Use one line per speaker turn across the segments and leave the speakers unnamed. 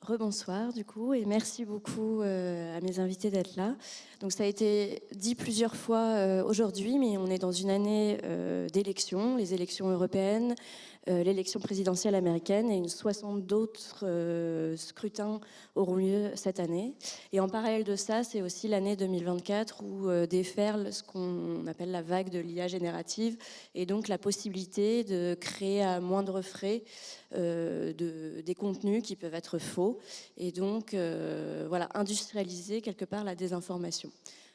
rebonsoir du coup, et merci beaucoup à mes invités d'être là. Donc ça a été dit plusieurs fois aujourd'hui, mais on est dans une année d'élections, les élections européennes, l'élection présidentielle américaine et une soixantaine d'autres scrutins auront lieu cette année. Et en parallèle de ça, c'est aussi l'année 2024 où déferle ce qu'on appelle la vague de l'IA générative et donc la possibilité de créer à moindre frais des contenus qui peuvent être faux et donc voilà, industrialiser quelque part la désinformation.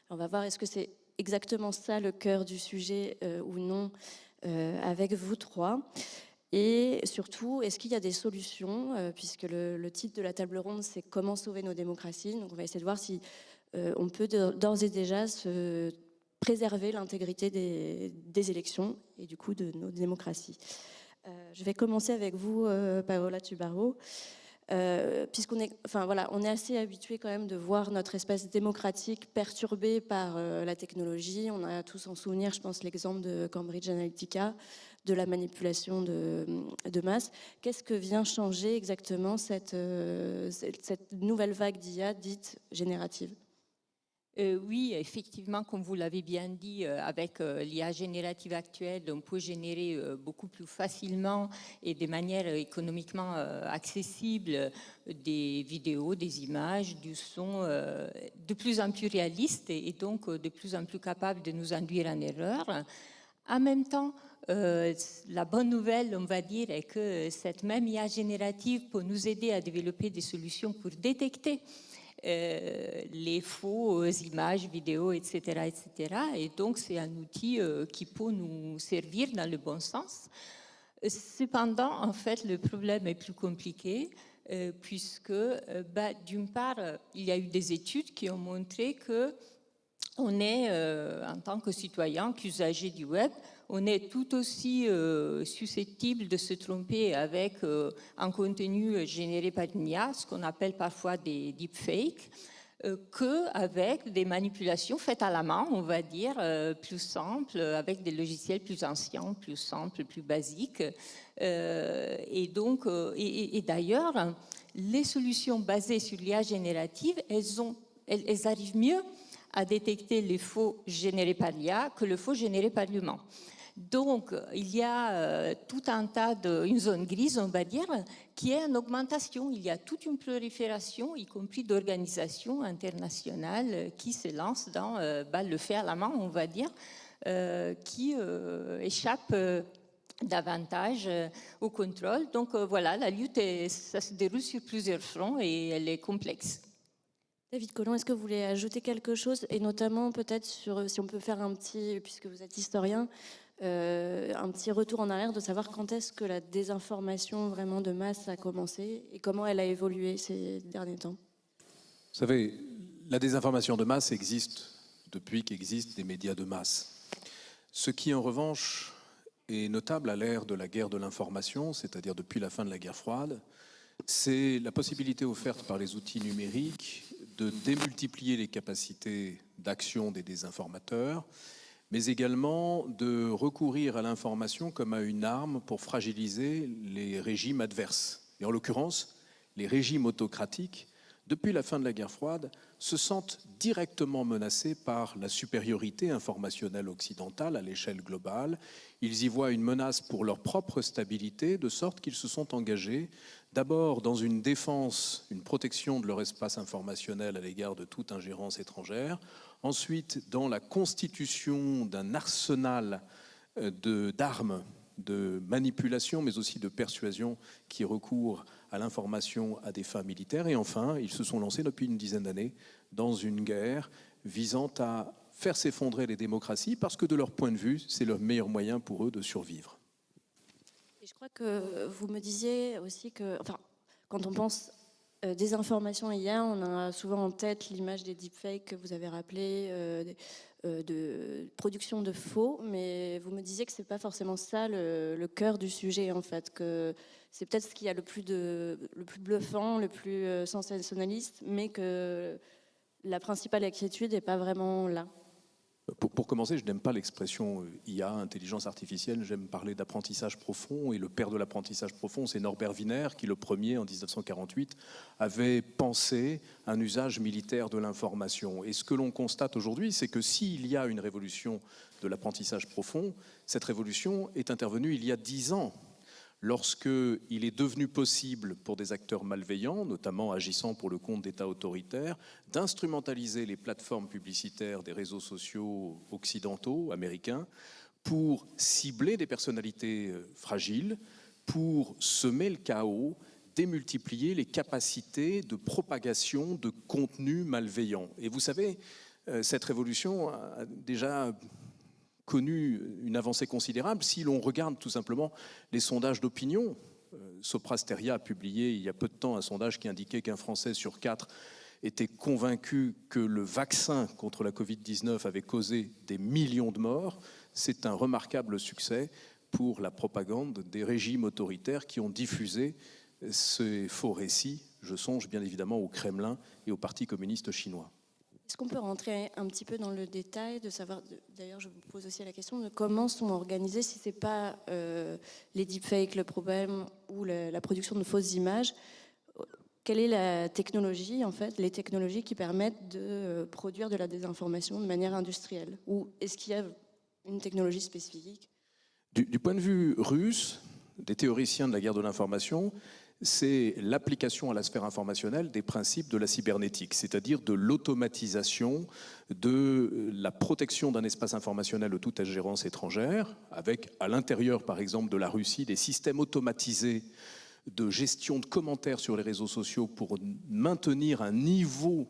Alors, on va voir est-ce que c'est exactement ça le cœur du sujet ou non avec vous trois. Et surtout, est-ce qu'il y a des solutions, puisque le titre de la table ronde, c'est « Comment sauver nos démocraties ?» Donc on va essayer de voir si on peut d'ores et déjà se préserver l'intégrité des élections et du coup de nos démocraties. Je vais commencer avec vous, Paola Tubarro. Puisqu'on est, enfin, voilà, on est assez habitué quand même de voir notre espace démocratique perturbé par la technologie. On a tous en souvenir, je pense, l'exemple de Cambridge Analytica, de la manipulation de masse. Qu'est-ce que vient changer exactement cette nouvelle vague d'IA dite générative ?
Oui, effectivement, comme vous l'avez bien dit, avec l'IA générative actuelle, on peut générer beaucoup plus facilement et de manière économiquement accessible des vidéos, des images, du son de plus en plus réalistes et donc de plus en plus capables de nous induire en erreur. En même temps, la bonne nouvelle, on va dire, est que cette même IA générative peut nous aider à développer des solutions pour détecter les fausses images, vidéos, etc., etc. Et donc, c'est un outil qui peut nous servir dans le bon sens. Cependant, en fait, le problème est plus compliqué puisque, d'une part, il y a eu des études qui ont montré que on est, en tant que citoyen, qu'usager du web, on est tout aussi susceptible de se tromper avec un contenu généré par une IA, ce qu'on appelle parfois des deepfakes, qu'avec des manipulations faites à la main, on va dire, plus simples, avec des logiciels plus anciens, plus simples, plus basiques. Et donc, et d'ailleurs, les solutions basées sur l'IA générative, elles arrivent mieux à détecter les faux générés par l'IA que le faux généré par l'humain. Donc, il y a tout un tas une zone grise, on va dire, qui est en augmentation. Il y a toute une prolifération, y compris d'organisations internationales qui se lancent dans le fait à la main, on va dire, qui échappent davantage au contrôle. Donc voilà, la lutte, ça se déroule sur plusieurs fronts et elle est complexe.
David Collomb, est-ce que vous voulez ajouter quelque chose, et notamment peut-être sur, si on peut faire un petit, puisque vous êtes historien, un petit retour en arrière de savoir quand est-ce que la désinformation vraiment de masse a commencé et comment elle a évolué ces derniers temps?
Vous savez, la désinformation de masse existe depuis qu'existent des médias de masse. Ce qui, en revanche, est notable à l'ère de la guerre de l'information, c'est-à-dire depuis la fin de la guerre froide, c'est la possibilité offerte par les outils numériques de démultiplier les capacités d'action des désinformateurs, mais également de recourir à l'information comme à une arme pour fragiliser les régimes adverses. Et en l'occurrence, les régimes autocratiques, depuis la fin de la guerre froide, se sentent directement menacés par la supériorité informationnelle occidentale à l'échelle globale. Ils y voient une menace pour leur propre stabilité, de sorte qu'ils se sont engagés d'abord dans une défense, une protection de leur espace informationnel à l'égard de toute ingérence étrangère, ensuite dans la constitution d'un arsenal d'armes de manipulation, mais aussi de persuasion qui recourent à l'information à des fins militaires. Et enfin, ils se sont lancés depuis une dizaine d'années dans une guerre visant à faire s'effondrer les démocraties parce que de leur point de vue, c'est le meilleur moyen pour eux de survivre.
Et je crois que vous me disiez aussi que, enfin, quand on pense désinformation IA, on a souvent en tête l'image des deepfakes que vous avez rappelé, de production de faux, mais vous me disiez que c'est pas forcément ça le cœur du sujet en fait, que c'est peut-être ce qu'il y a le plus bluffant, le plus sensationnaliste, mais que la principale inquiétude n'est pas vraiment là.
Pour commencer, je n'aime pas l'expression IA, intelligence artificielle, j'aime parler d'apprentissage profond, et le père de l'apprentissage profond, c'est Norbert Wiener, qui le premier, en 1948, avait pensé un usage militaire de l'information. Et ce que l'on constate aujourd'hui, c'est que s'il y a une révolution de l'apprentissage profond, cette révolution est intervenue il y a 10 ans, lorsqu'il est devenu possible pour des acteurs malveillants, notamment agissant pour le compte d'États autoritaires, d'instrumentaliser les plateformes publicitaires des réseaux sociaux occidentaux, américains, pour cibler des personnalités fragiles, pour semer le chaos, démultiplier les capacités de propagation de contenus malveillants. Et vous savez, cette révolution a déjà connu une avancée considérable. Si l'on regarde tout simplement les sondages d'opinion, Soprasteria a publié il y a peu de temps un sondage qui indiquait qu'un Français sur 4 était convaincu que le vaccin contre la Covid-19 avait causé des millions de morts. C'est un remarquable succès pour la propagande des régimes autoritaires qui ont diffusé ces faux récits. Je songe bien évidemment au Kremlin et au Parti communiste chinois.
Est-ce qu'on peut rentrer un petit peu dans le détail de savoir, d'ailleurs je vous pose aussi la question de comment sont organisés, si ce n'est pas les deepfakes le problème ou la production de fausses images, quelle est la technologie, en fait, les technologies qui permettent de produire de la désinformation de manière industrielle? Ou est-ce qu'il y a une technologie spécifique?
Du point de vue russe, des théoriciens de la guerre de l'information, c'est l'application à la sphère informationnelle des principes de la cybernétique, c'est-à-dire de l'automatisation de la protection d'un espace informationnel de toute ingérence étrangère, avec à l'intérieur par exemple de la Russie des systèmes automatisés de gestion de commentaires sur les réseaux sociaux pour maintenir un niveau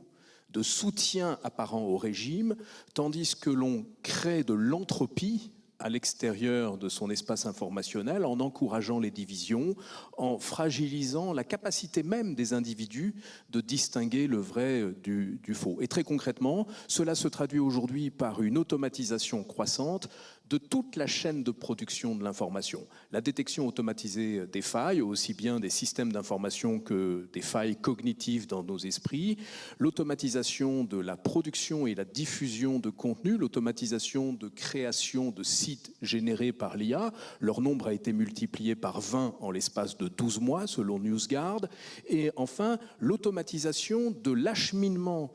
de soutien apparent au régime, tandis que l'on crée de l'entropie à l'extérieur de son espace informationnel, en encourageant les divisions, en fragilisant la capacité même des individus de distinguer le vrai du faux. Et très concrètement, cela se traduit aujourd'hui par une automatisation croissante de toute la chaîne de production de l'information. La détection automatisée des failles, aussi bien des systèmes d'information que des failles cognitives dans nos esprits, l'automatisation de la production et la diffusion de contenu, l'automatisation de création de sites générés par l'IA. Leur nombre a été multiplié par 20 en l'espace de 12 mois, selon NewsGuard. Et enfin, l'automatisation de l'acheminement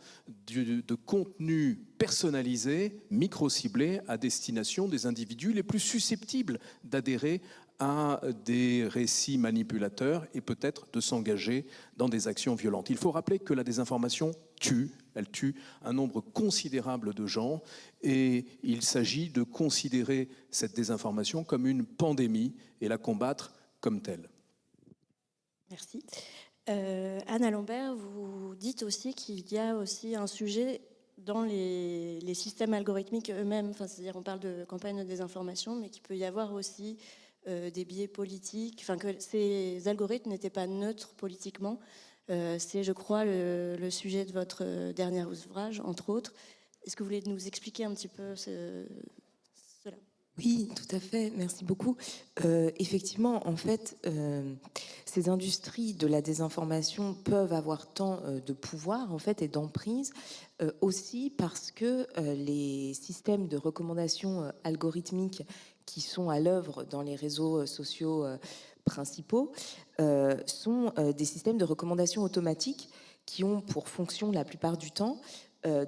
de contenu personnalisé, micro-ciblé à destination des individus les plus susceptibles d'adhérer à des récits manipulateurs et peut-être de s'engager dans des actions violentes. Il faut rappeler que la désinformation tue, elle tue un nombre considérable de gens et il s'agit de considérer cette désinformation comme une pandémie et la combattre comme telle.
Merci. Anna Lambert, vous dites aussi qu'il y a aussi un sujet dans les systèmes algorithmiques eux-mêmes, enfin, c'est-à-dire on parle de campagne de désinformation, mais qu'il peut y avoir aussi des biais politiques, enfin que ces algorithmes n'étaient pas neutres politiquement. C'est, je crois, le sujet de votre dernier ouvrage, entre autres. Est-ce que vous voulez nous expliquer un petit peu cela?
Oui, tout à fait, merci beaucoup. Effectivement, en fait, ces industries de la désinformation peuvent avoir tant de pouvoir en fait, et d'emprise, aussi parce que les systèmes de recommandation algorithmiques qui sont à l'œuvre dans les réseaux sociaux principaux sont des systèmes de recommandation automatique qui ont pour fonction la plupart du temps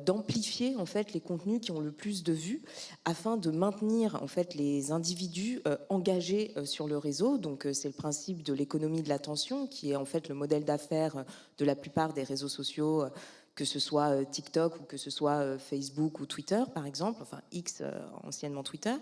d'amplifier en fait les contenus qui ont le plus de vues afin de maintenir en fait les individus engagés sur le réseau. Donc c'est le principe de l'économie de l'attention qui est en fait le modèle d'affaires de la plupart des réseaux sociaux, que ce soit TikTok ou que ce soit Facebook ou Twitter par exemple, enfin X anciennement Twitter.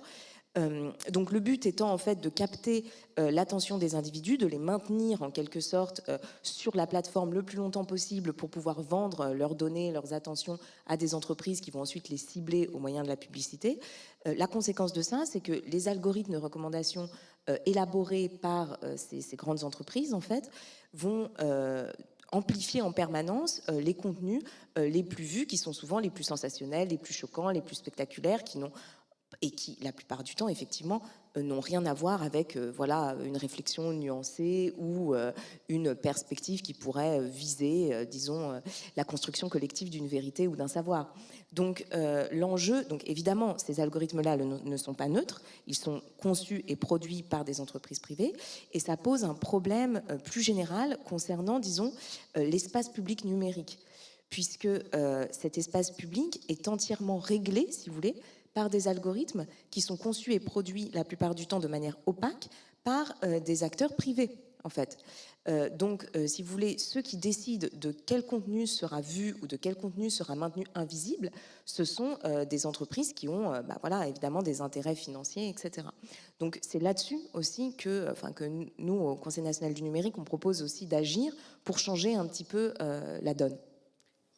Donc le but étant en fait de capter l'attention des individus, de les maintenir en quelque sorte sur la plateforme le plus longtemps possible pour pouvoir vendre leurs données, leurs attentions à des entreprises qui vont ensuite les cibler au moyen de la publicité. La conséquence de ça, c'est que les algorithmes de recommandation élaborés par ces grandes entreprises en fait vont amplifier en permanence les contenus les plus vus, qui sont souvent les plus sensationnels, les plus choquants, les plus spectaculaires, qui n'ont et qui, la plupart du temps, effectivement, n'ont rien à voir avec voilà, une réflexion nuancée ou une perspective qui pourrait viser, disons, la construction collective d'une vérité ou d'un savoir. Donc l'enjeu, donc évidemment, ces algorithmes-là ne sont pas neutres, ils sont conçus et produits par des entreprises privées, et ça pose un problème plus général concernant, disons, l'espace public numérique, puisque cet espace public est entièrement réglé, si vous voulez, par des algorithmes qui sont conçus et produits la plupart du temps de manière opaque par des acteurs privés, en fait. Donc, si vous voulez, ceux qui décident de quel contenu sera vu ou de quel contenu sera maintenu invisible, ce sont des entreprises qui ont, voilà, évidemment, des intérêts financiers, etc. Donc, c'est là-dessus aussi que nous, au Conseil national du numérique, on propose aussi d'agir pour changer un petit peu la donne.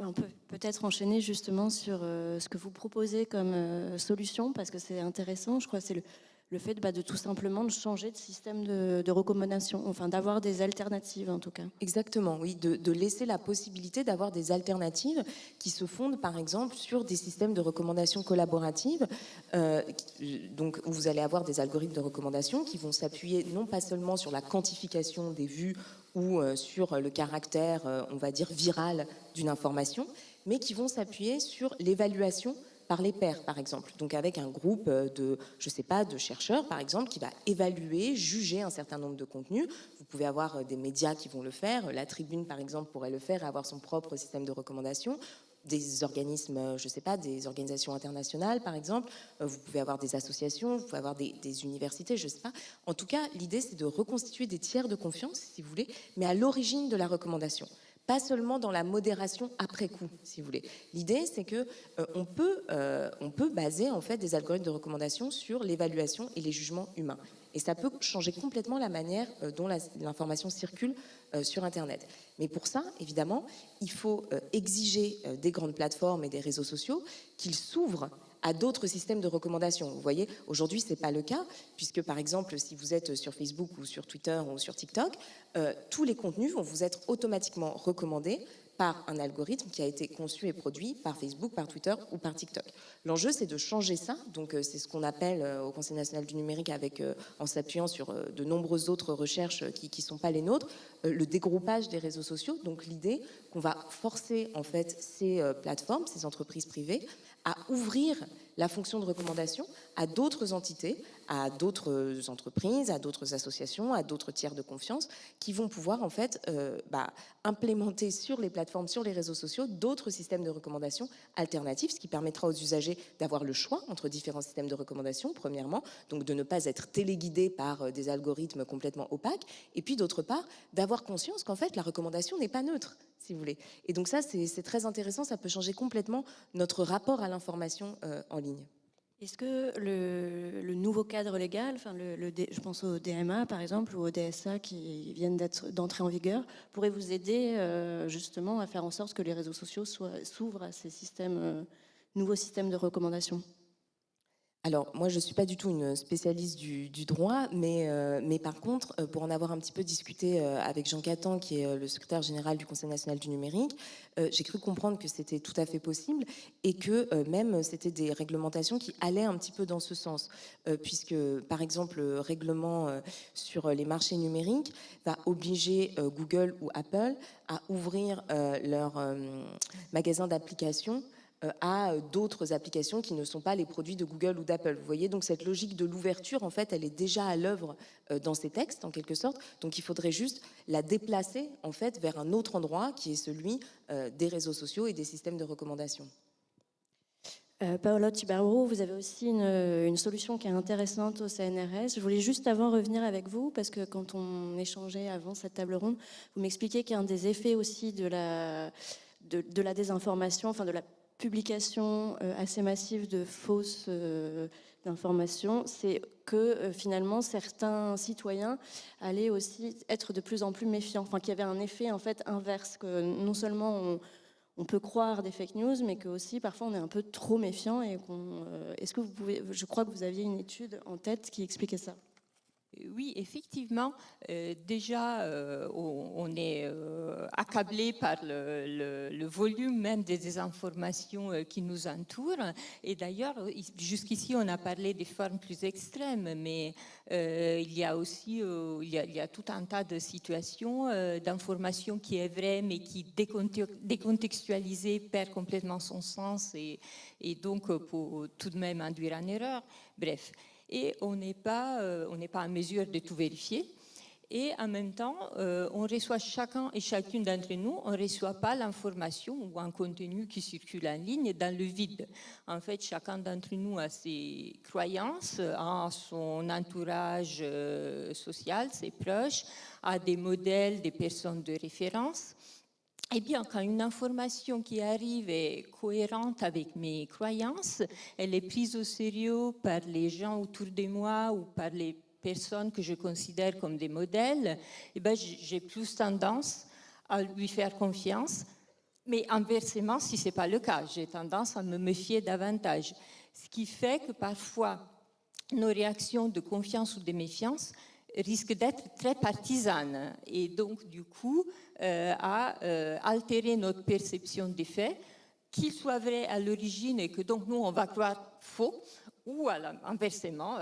On peut peut-être enchaîner justement sur ce que vous proposez comme solution, parce que c'est intéressant. Je crois que c'est le fait de tout simplement de changer de système de recommandation, enfin d'avoir des alternatives en tout cas.
Exactement, oui, de laisser la possibilité d'avoir des alternatives qui se fondent par exemple sur des systèmes de recommandation collaboratives, donc où vous allez avoir des algorithmes de recommandation qui vont s'appuyer non pas seulement sur la quantification des vues ou sur le caractère, on va dire, viral d'une information, mais qui vont s'appuyer sur l'évaluation par les pairs, par exemple. Donc avec un groupe de, je sais pas, de chercheurs, par exemple, qui va évaluer, juger un certain nombre de contenus. Vous pouvez avoir des médias qui vont le faire. La Tribune, par exemple, pourrait le faire et avoir son propre système de recommandation. Des organismes, je sais pas, des organisations internationales, par exemple. Vous pouvez avoir des associations, vous pouvez avoir des universités, je sais pas. En tout cas, l'idée, c'est de reconstituer des tiers de confiance, si vous voulez, mais à l'origine de la recommandation. Pas seulement dans la modération après coup, si vous voulez. L'idée, c'est que on peut baser en fait des algorithmes de recommandation sur l'évaluation et les jugements humains. Et ça peut changer complètement la manière dont l'information circule sur Internet. Mais pour ça, évidemment, il faut exiger des grandes plateformes et des réseaux sociaux qu'ils s'ouvrent à d'autres systèmes de recommandation. Vous voyez, aujourd'hui, ce n'est pas le cas, puisque par exemple, si vous êtes sur Facebook ou sur Twitter ou sur TikTok, tous les contenus vont vous être automatiquement recommandés par un algorithme qui a été conçu et produit par Facebook, par Twitter ou par TikTok. L'enjeu, c'est de changer ça. Donc, c'est ce qu'on appelle au Conseil national du numérique, en s'appuyant sur de nombreuses autres recherches qui ne sont pas les nôtres, le dégroupage des réseaux sociaux. Donc, l'idée qu'on va forcer en fait ces plateformes, ces entreprises privées, à ouvrir la fonction de recommandation à d'autres entités, à d'autres entreprises, à d'autres associations, à d'autres tiers de confiance qui vont pouvoir en fait implémenter sur les plateformes, sur les réseaux sociaux, d'autres systèmes de recommandation alternatifs, ce qui permettra aux usagers d'avoir le choix entre différents systèmes de recommandation, premièrement, donc de ne pas être téléguidés par des algorithmes complètement opaques, et puis d'autre part, d'avoir conscience qu'en fait la recommandation n'est pas neutre, si vous voulez. Et donc ça, c'est très intéressant, ça peut changer complètement notre rapport à l'information en ligne.
Est-ce que le nouveau cadre légal, je pense au DMA par exemple, ou au DSA qui viennent d'entrer en vigueur, pourrait vous aider justement à faire en sorte que les réseaux sociaux s'ouvrent à ces nouveaux systèmes de recommandation ?
Alors, moi, je ne suis pas du tout une spécialiste du droit, mais par contre, pour en avoir un petit peu discuté avec Jean Catan, qui est le secrétaire général du Conseil national du numérique, j'ai cru comprendre que c'était tout à fait possible et que même c'était des réglementations qui allaient un petit peu dans ce sens, puisque, par exemple, le règlement sur les marchés numériques va obliger Google ou Apple à ouvrir leur magasin d'applications à d'autres applications qui ne sont pas les produits de Google ou d'Apple. Vous voyez, donc cette logique de l'ouverture, en fait, elle est déjà à l'œuvre dans ces textes, en quelque sorte. Donc il faudrait juste la déplacer, en fait, vers un autre endroit qui est celui des réseaux sociaux et des systèmes de recommandation.
Paolo Tibarro, vous avez aussi une solution qui est intéressante au CNRS. Je voulais juste avant revenir avec vous, parce que quand on échangeait avant cette table ronde, vous m'expliquiez qu'un des effets aussi de la désinformation, enfin de la publication assez massive de fausses informations, c'est que finalement certains citoyens allaient aussi être de plus en plus méfiants, enfin qu'il y avait un effet en fait inverse, que non seulement on peut croire des fake news, mais que aussi parfois on est un peu trop méfiant et est-ce que vous pouvez, je crois que vous aviez une étude en tête qui expliquait ça.
Oui, effectivement, déjà, on est accablé par le volume même des désinformations qui nous entourent. Et d'ailleurs, jusqu'ici, on a parlé des formes plus extrêmes, mais il y a aussi il y a tout un tas de situations d'information qui est vraie, mais qui décontextualisée perd complètement son sens et donc pour tout de même induire en erreur. Bref. Et on n'est pas en mesure de tout vérifier. Et en même temps, on reçoit chacun et chacune d'entre nous, on ne reçoit pas l'information ou un contenu qui circule en ligne dans le vide. En fait, chacun d'entre nous a ses croyances, a son entourage social, ses proches, a des modèles, des personnes de référence. Eh bien, quand une information qui arrive est cohérente avec mes croyances, elle est prise au sérieux par les gens autour de moi ou par les personnes que je considère comme des modèles, eh bien, j'ai plus tendance à lui faire confiance. Mais inversement, si ce n'est pas le cas, j'ai tendance à me méfier davantage. Ce qui fait que parfois, nos réactions de confiance ou de méfiance risquent d'être très partisanes et donc du coup à altérer notre perception des faits, qu'ils soient vrais à l'origine et que donc nous on va croire faux, ou inversement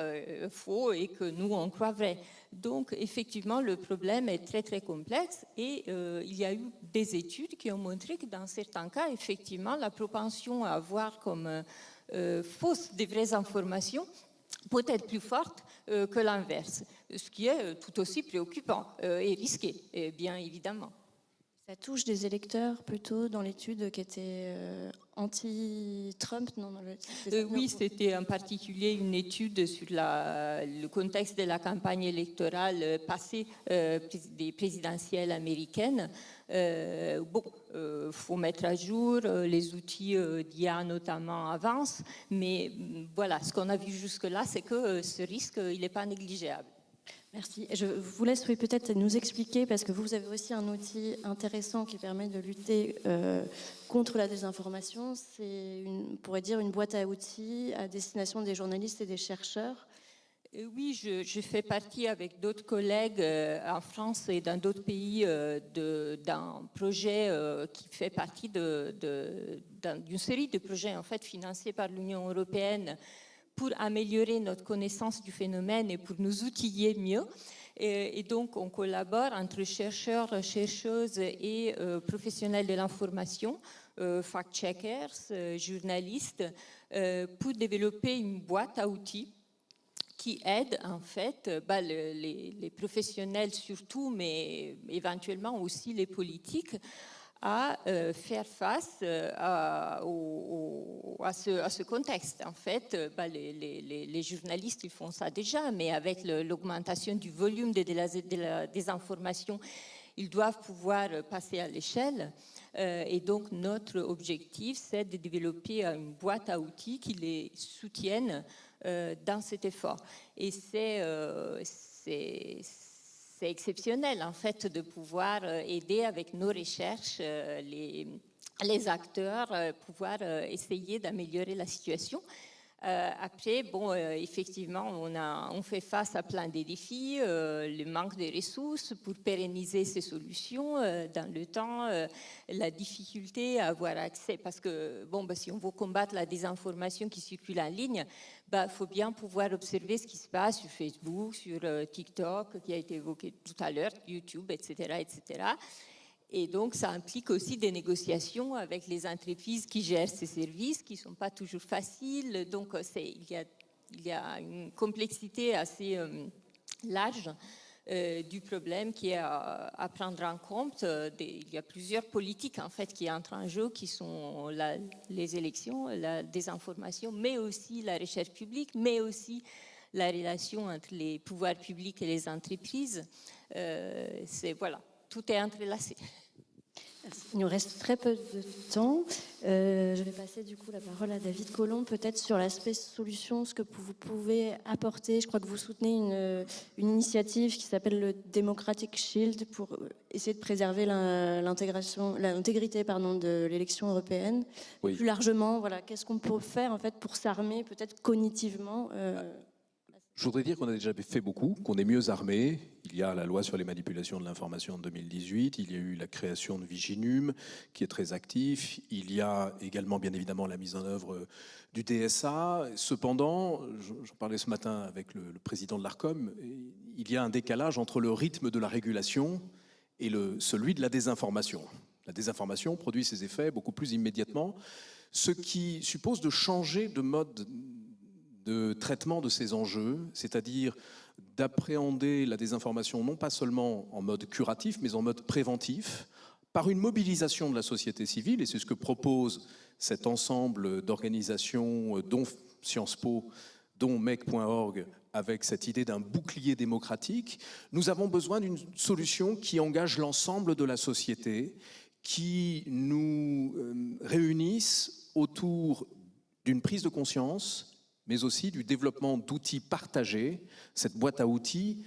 faux et que nous on croit vrai. Donc effectivement le problème est très très complexe et il y a eu des études qui ont montré que dans certains cas effectivement la propension à voir comme fausses des vraies informations peut être plus forte que l'inverse, ce qui est tout aussi préoccupant et risqué, bien évidemment.
Ça touche des électeurs plutôt dans l'étude qui était anti-Trump, non,
oui, c'était en particulier une étude sur le contexte de la campagne électorale passée des présidentielles américaines. Faut mettre à jour, les outils d'IA notamment avancent, mais voilà, ce qu'on a vu jusque-là, c'est que ce risque, il n'est pas négligeable.
Merci. Je vous laisse peut-être nous expliquer, parce que vous avez aussi un outil intéressant qui permet de lutter contre la désinformation. C'est, on pourrait dire, une boîte à outils à destination des journalistes et des chercheurs.
Oui, je fais partie avec d'autres collègues en France et dans d'autres pays d'un projet qui fait partie d'une série de projets en fait financés par l'Union européenne pour améliorer notre connaissance du phénomène et pour nous outiller mieux. Et donc, on collabore entre chercheurs, chercheuses et professionnels de l'information, fact-checkers, journalistes, pour développer une boîte à outils qui aide en fait les professionnels surtout, mais éventuellement aussi les politiques, à faire face à ce contexte. En fait, les journalistes, ils font ça déjà, mais avec l'augmentation du volume des informations, ils doivent pouvoir passer à l'échelle. Et donc, notre objectif, c'est de développer une boîte à outils qui les soutienne dans cet effort. Et c'est exceptionnel, en fait, de pouvoir aider avec nos recherches les acteurs, pouvoir essayer d'améliorer la situation. Après, bon, effectivement, on fait face à plein de défis, le manque de ressources pour pérenniser ces solutions dans le temps, la difficulté à avoir accès, parce que, bon, si on veut combattre la désinformation qui circule en ligne, faut bien pouvoir observer ce qui se passe sur Facebook, sur TikTok, qui a été évoqué tout à l'heure, YouTube, etc., etc. Et donc, ça implique aussi des négociations avec les entreprises qui gèrent ces services, qui ne sont pas toujours faciles. Donc, il y a une complexité assez large du problème qui est à prendre en compte. Il y a plusieurs politiques, en fait, qui entrent en jeu, qui sont les élections, la désinformation, mais aussi la recherche publique, mais aussi la relation entre les pouvoirs publics et les entreprises. Voilà. Tout est entrelacé.
Il nous reste très peu de temps. Je vais passer du coup la parole à David Collomb, peut-être sur l'aspect solution, ce que vous pouvez apporter. Je crois que vous soutenez une initiative qui s'appelle le Democratic Shield pour essayer de préserver l'intégrité de l'élection européenne. Oui. Plus largement, voilà, qu'est-ce qu'on peut faire en fait pour s'armer peut-être cognitivement
Je voudrais dire qu'on a déjà fait beaucoup, qu'on est mieux armé. Il y a la loi sur les manipulations de l'information en 2018, il y a eu la création de Viginum, qui est très actif. Il y a également, bien évidemment, la mise en œuvre du DSA. Cependant, j'en parlais ce matin avec le président de l'ARCOM, il y a un décalage entre le rythme de la régulation et celui de la désinformation. La désinformation produit ses effets beaucoup plus immédiatement, ce qui suppose de changer de mode de traitement de ces enjeux, c'est-à-dire d'appréhender la désinformation non pas seulement en mode curatif, mais en mode préventif, par une mobilisation de la société civile, et c'est ce que propose cet ensemble d'organisations, dont Sciences Po, dont MEC.org, avec cette idée d'un bouclier démocratique. Nous avons besoin d'une solution qui engage l'ensemble de la société, qui nous réunisse autour d'une prise de conscience, mais aussi du développement d'outils partagés. Cette boîte à outils,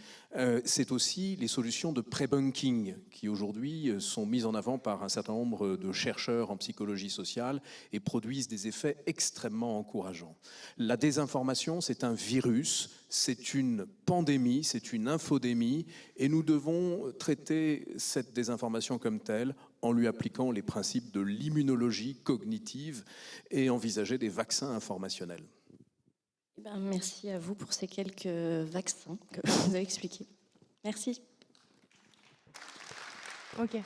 c'est aussi les solutions de pré-bunking qui aujourd'hui sont mises en avant par un certain nombre de chercheurs en psychologie sociale et produisent des effets extrêmement encourageants. La désinformation, c'est un virus, c'est une pandémie, c'est une infodémie, et nous devons traiter cette désinformation comme telle en lui appliquant les principes de l'immunologie cognitive et envisager des vaccins informationnels.
Merci à vous pour ces quelques vaccins que vous avez expliqués. Merci.
Ok.